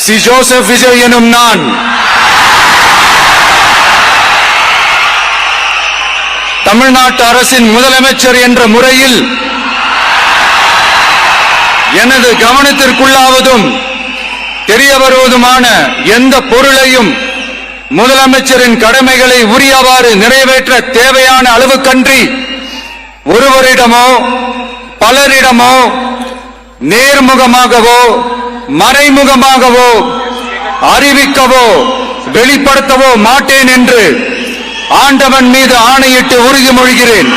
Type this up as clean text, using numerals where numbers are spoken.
C Joseph Vijay எனும் நான் தமிழ்நாட்டு அரசின் முதலமைச்சர் என்ற முறையில் எனது கவனத்திற்குள்ளாவதும் தெரிய வருவதுமான எந்த பொருளையும் முதலமைச்சரின் கடமைகளை உரியவாறு நிறைவேற்ற தேவையான அளவுக்கன்றி ஒருவரிடமோ பலரிடமோ நேர்முகமாகவோ மறைமுகமாகவோ அறிவிக்கவோ வெளிப்படுத்தவோ மாட்டேன் என்று ஆண்டவன் மீது ஆணையிட்டு உறுதிமொழிகிறேன்.